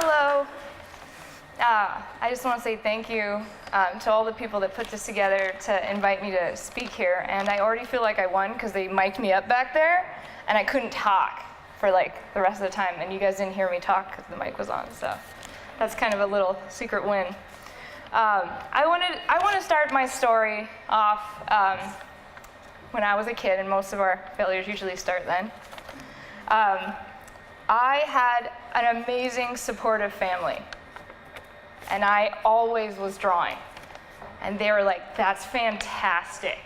Hello. I just want to say thank you to all the people that put this together to invite me to speak here. And I already feel like I won because they mic'd me up back there and I couldn't talk for like the rest of the time. And you guys didn't hear me talk because the mic was on. So that's kind of a little secret win. I want to start my story off when I was a kid, and most of our failures usually start then. I had an amazing supportive family, and I always was drawing. And they were like, that's fantastic.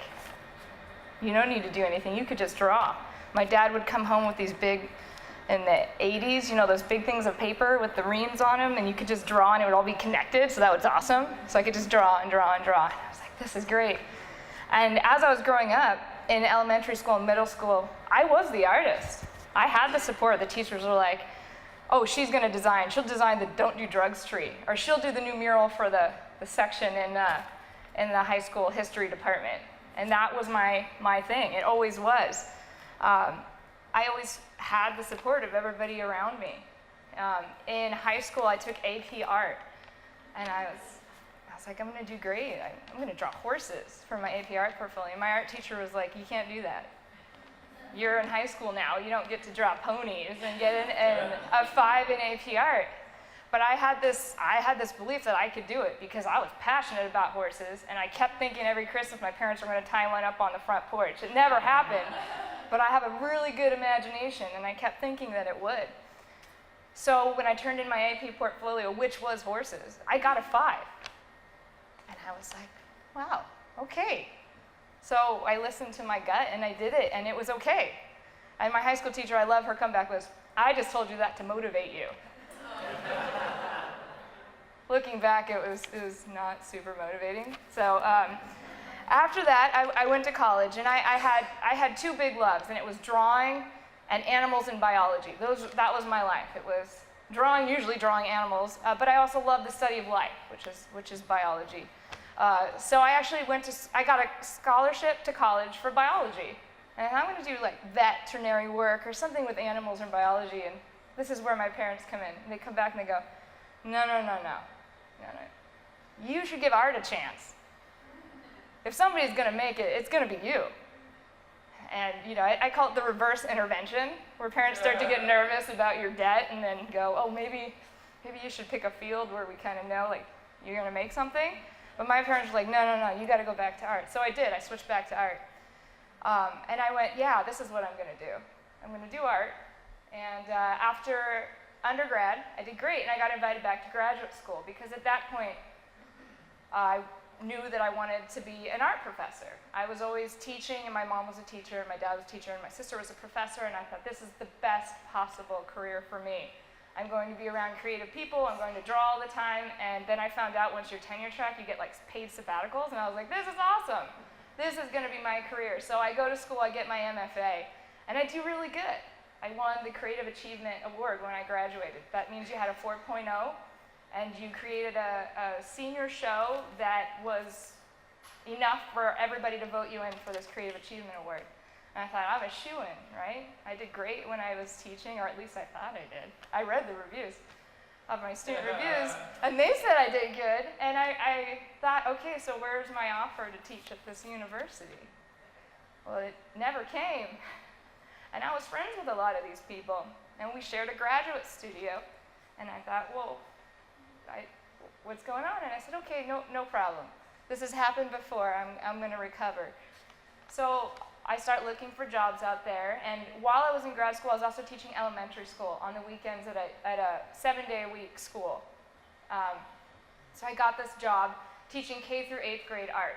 You don't need to do anything, you could just draw. My dad would come home with these big, in the 80s, you know, those big things of paper with the reams on them, and you could just draw and it would all be connected, so that was awesome. So I could just draw and draw and draw. And I was like, this is great. And as I was growing up, in elementary school and middle school, I was the artist. I had the support. The teachers were like, oh, she's gonna design. She'll design the Don't Do Drugs tree, or she'll do the new mural for the section in the high school history department. And that was my thing. It always was. I always had the support of everybody around me. In high school, I took AP art, and I was like, I'm gonna do great. I'm gonna draw horses for my AP art portfolio. And my art teacher was like, you can't do that. You're in high school now, you don't get to draw ponies and get a 5 in AP art. But I had this belief that I could do it because I was passionate about horses, and I kept thinking every Christmas my parents were gonna tie one up on the front porch. It never happened, but I have a really good imagination, and I kept thinking that it would. So when I turned in my AP portfolio, which was horses, I got a 5. And I was like, wow, okay. So I listened to my gut and I did it, and it was okay. And my high school teacher, I love her comeback was, I just told you that to motivate you. Looking back, it was not super motivating. So after that, I went to college, and I had 2 big loves, and it was drawing and animals and biology. That was my life. It was drawing, usually drawing animals, but I also loved the study of life, which is biology. So I actually I got a scholarship to college for biology. And I'm gonna do like veterinary work or something with animals or biology, and this is where my parents come in. And they come back and they go, no. You should give art a chance. If somebody's gonna make it, it's gonna be you. And you know, I call it the reverse intervention, where parents start to get nervous about your debt and then go, oh, maybe you should pick a field where we kind of know like you're gonna make something. But my parents were like, no, you gotta go back to art. So I did, I switched back to art. And I went, yeah, this is what I'm gonna do. I'm gonna do art. And after undergrad, I did great, and I got invited back to graduate school, because at that point, I knew that I wanted to be an art professor. I was always teaching, and my mom was a teacher, and my dad was a teacher, and my sister was a professor, and I thought, this is the best possible career for me. I'm going to be around creative people, I'm going to draw all the time, and then I found out once you're tenure track, you get like paid sabbaticals, and I was like, this is awesome. This is gonna be my career. So I go to school, I get my MFA, and I do really good. I won the Creative Achievement Award when I graduated. That means you had a 4.0, and you created a senior show that was enough for everybody to vote you in for this Creative Achievement Award. And I thought, I'm a shoo-in, right? I did great when I was teaching, or at least I thought I did. I read the reviews of my student reviews, and they said I did good. And I thought, okay, so where's my offer to teach at this university? Well, it never came. And I was friends with a lot of these people, and we shared a graduate studio. And I thought, well, what's going on? And I said, okay, no problem. This has happened before, I'm gonna recover. So I start looking for jobs out there, and while I was in grad school, I was also teaching elementary school on the weekends at a 7-day-a-week school. So I got this job teaching K through 8th grade art.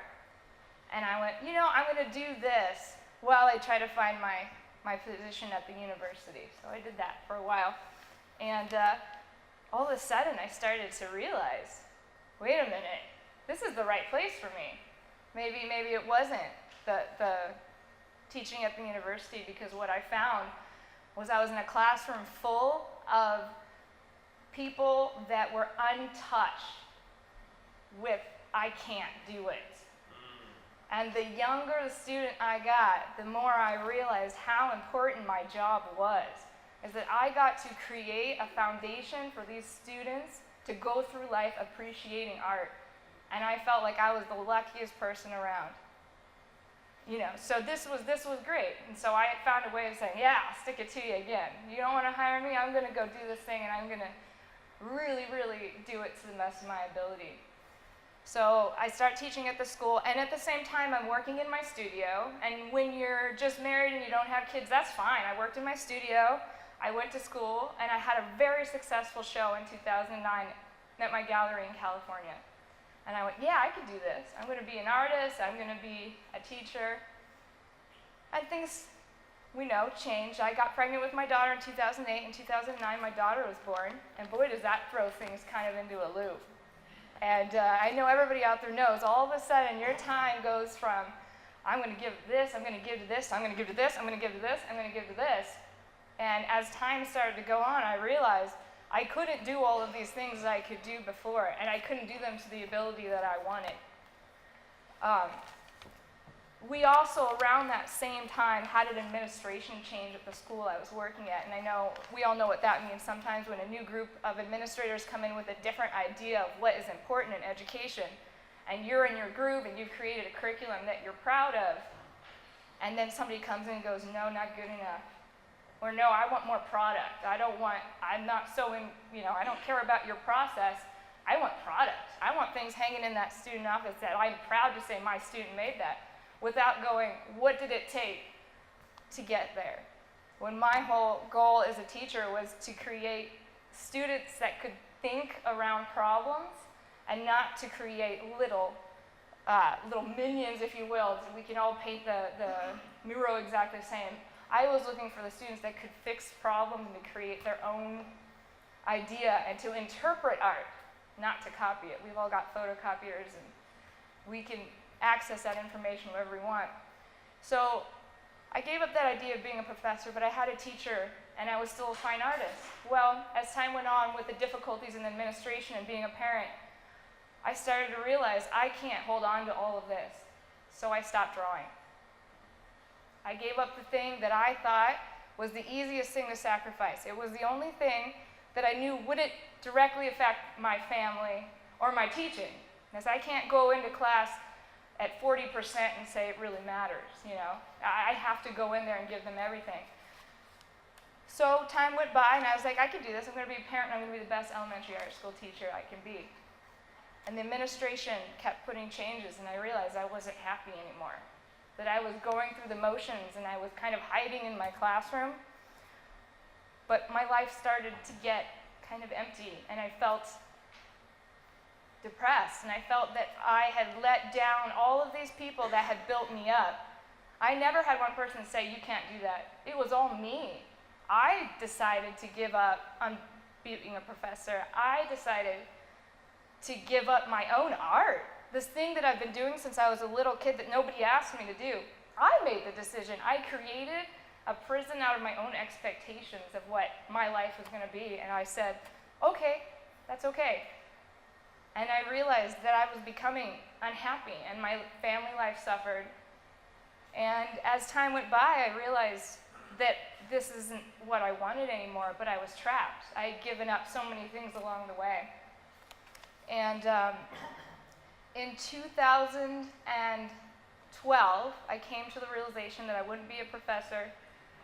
And I went, you know, I'm gonna do this while I try to find my position at the university. So I did that for a while. And all of a sudden, I started to realize, wait a minute, this is the right place for me. Maybe it wasn't the teaching at the university, because what I found was I was in a classroom full of people that were untouched with, I can't do it. And the younger the student I got, the more I realized how important my job was. is that I got to create a foundation for these students to go through life appreciating art. And I felt like I was the luckiest person around. You know, so this was great. And so I found a way of saying, yeah, I'll stick it to you again. You don't want to hire me? I'm going to go do this thing, and I'm going to really, really do it to the best of my ability. So I start teaching at the school, and at the same time, I'm working in my studio. And when you're just married and you don't have kids, that's fine. I worked in my studio, I went to school, and I had a very successful show in 2009 at my gallery in California. And I went, yeah, I could do this. I'm going to be an artist. I'm going to be a teacher. And things, we know, changed. I got pregnant with my daughter in 2008. In 2009, my daughter was born. And boy, does that throw things kind of into a loop. And I know everybody out there knows, all of a sudden, your time goes from, I'm going to give this, I'm going to give to this, I'm going to give to this, I'm going to give to this, I'm going to give to this. And as time started to go on, I realized I couldn't do all of these things that I could do before, and I couldn't do them to the ability that I wanted. We also, around that same time, had an administration change at the school I was working at, and I know we all know what that means sometimes when a new group of administrators come in with a different idea of what is important in education, and you're in your group and you've created a curriculum that you're proud of, and then somebody comes in and goes, no, not good enough. Or no, I want more product. I'm not so in, I don't care about your process. I want product. I want things hanging in that student office that I'm proud to say my student made that, without going, what did it take to get there? When my whole goal as a teacher was to create students that could think around problems and not to create little minions, if you will, so we can all paint the mural exactly the same. I was looking for the students that could fix problems and to create their own idea and to interpret art, not to copy it. We've all got photocopiers and we can access that information wherever we want. So I gave up that idea of being a professor, but I had a teacher and I was still a fine artist. Well, as time went on with the difficulties in administration and being a parent, I started to realize I can't hold on to all of this. So I stopped drawing. I gave up the thing that I thought was the easiest thing to sacrifice. It was the only thing that I knew wouldn't directly affect my family or my teaching. Because I can't go into class at 40% and say it really matters, I have to go in there and give them everything. So time went by and I was like, I can do this. I'm going to be a parent and I'm going to be the best elementary art school teacher I can be. And the administration kept putting changes and I realized I wasn't happy anymore. That I was going through the motions and I was kind of hiding in my classroom. But my life started to get kind of empty and I felt depressed and I felt that I had let down all of these people that had built me up. I never had one person say, you can't do that. It was all me. I decided to give up on being a professor. I decided to give up my own art. This thing that I've been doing since I was a little kid that nobody asked me to do. I made the decision. I created a prison out of my own expectations of what my life was going to be. And I said, okay, that's okay. And I realized that I was becoming unhappy and my family life suffered. And as time went by, I realized that this isn't what I wanted anymore, but I was trapped. I had given up so many things along the way. And in 2012, I came to the realization that I wouldn't be a professor.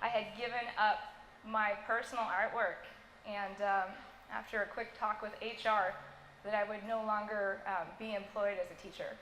I had given up my personal artwork, and after a quick talk with HR, that I would no longer be employed as a teacher.